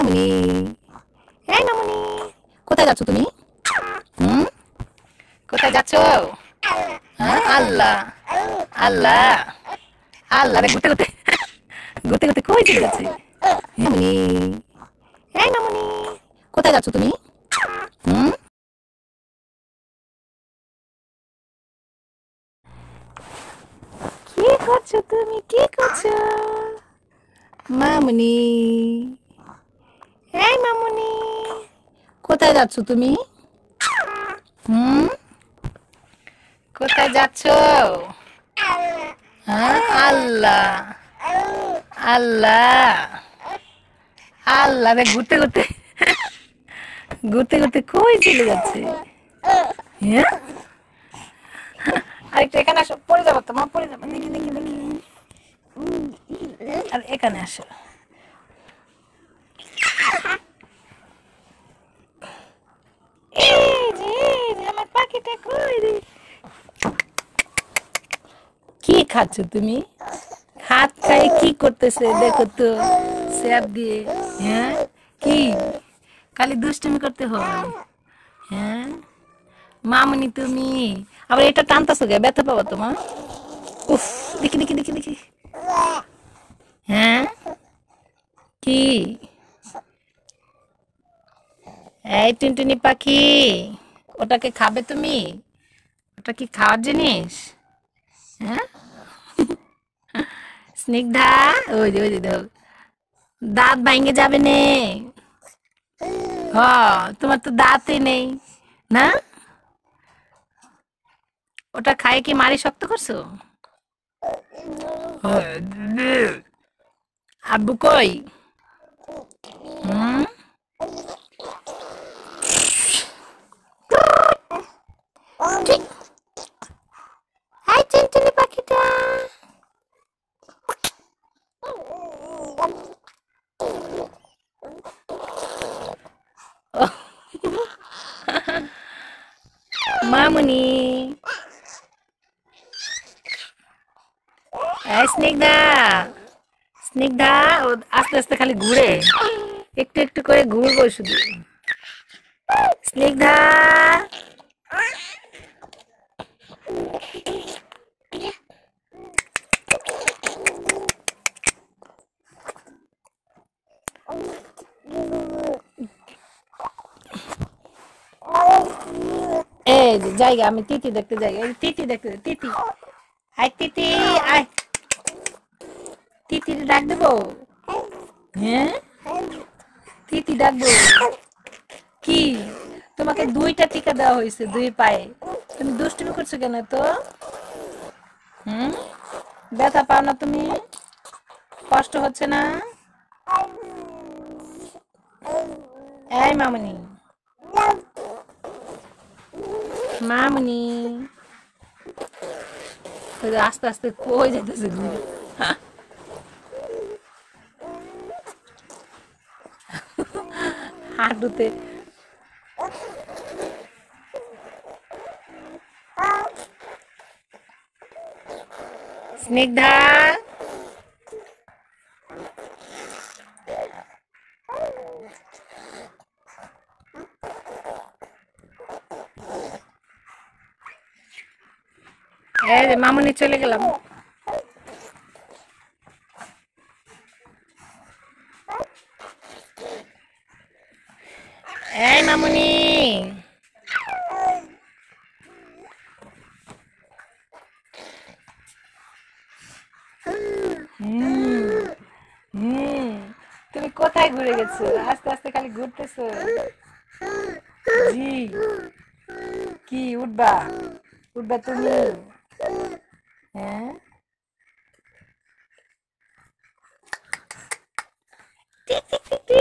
মামুনি, এই মামুনি, কোথায় যাচ্ছ তুমি? হুম, কোথায় যাচ্ছ? হ্যাঁ, আল্লাহ আল্লাহ আল্লাহ রে, ঘুরতে ঘুরতে ঘুরতে ঘুরতে কই চলে যাচ্ছে? মামুনি, এই মামুনি, কোথায় যাচ্ছ তুমি? হুম, কি করছো তুমি, কি করছো? মামুনি, এই মামুনি, কোথায় যাচ্ছ তুমি? হুম, কোথায় যাচ্ছ? হ্যাঁ, আল্লাহ আল্লাহ আল্লাহ রে, ঘুরতে ঘুরতে ঘুরতে ঘুরতে কই চলে যাচ্ছে? হ্যাঁ, আরেকটা এখানে আসো, পড়ে যাবো তো মা, পড়ে যাবো, দেখি দেখি দেখি, আর এখানে আসো। এই যে আমার পাখিটা কই রে? কি খাচ্ছ তুমি? হাত খাই কি করতেছে দেখো তো, স্যাপ দিয়ে। হ্যাঁ, কি খালি দুষ্টুমি করতে হয়? হ্যাঁ, মামুনি তুমি আবার এটা টানতেছো গে, ব্যথা পাবো তোমার। উফ, দেখি দেখি দেখি দেখি। হ্যাঁ, কি? এই টুনটুনি পাখি, ওটাকে খাবে তুমি? ওটা কি খাওয়ার জিনিস? হ্যাঁ, স্নিগ্ধা, ওই যে দাও, দাঁত ভাঙে যাবে নে। হ, তোমার তো দাঁতই নেই না? ওটা খায় কি মারি শক্ত করছো? আব্বু কই? হুম, ঠিক। হাই টুনটুনি পাখিটা। মামুনি, এই স্নিগ্ধা, স্নিগ্ধা, ও আস্তে আস্তে খালি ঘুরে, একটু একটু করে ঘুরবো শুধু। স্নিগ্ধা, এই যে জায়গা, আমি তিতি দেখতে যাই, এই তিতি দেখতে, তিতি আয়, তিতি আয়, তিতি ডাক দেবো? হ্যাঁ, তিতি ডাকবো? কি, তোমাকে দুইটা টিকা দেওয়া হয়েছে দুই পায়ে, তুমি দুষ্টুমি করছো কেন তো? হুম, ব্যথা পাও না তুমি? কষ্ট হচ্ছে না? এই মামুনি, মামুনি, ওই যে আস্তে আস্তে কই যেতেছে ঘুরে, হাঁটুতে। স্নিগ্ধা, এই যে মামুনি চলে গেলাম। এই মামুনি, হুম হুম, তুমি কোথায় ঘুরে গেছো? আস্তে আস্তে খালি ঘুরতেছো। জি, কি উঠবা? উঠবা তুমি? হ্যাঁ, টি টি টি টি।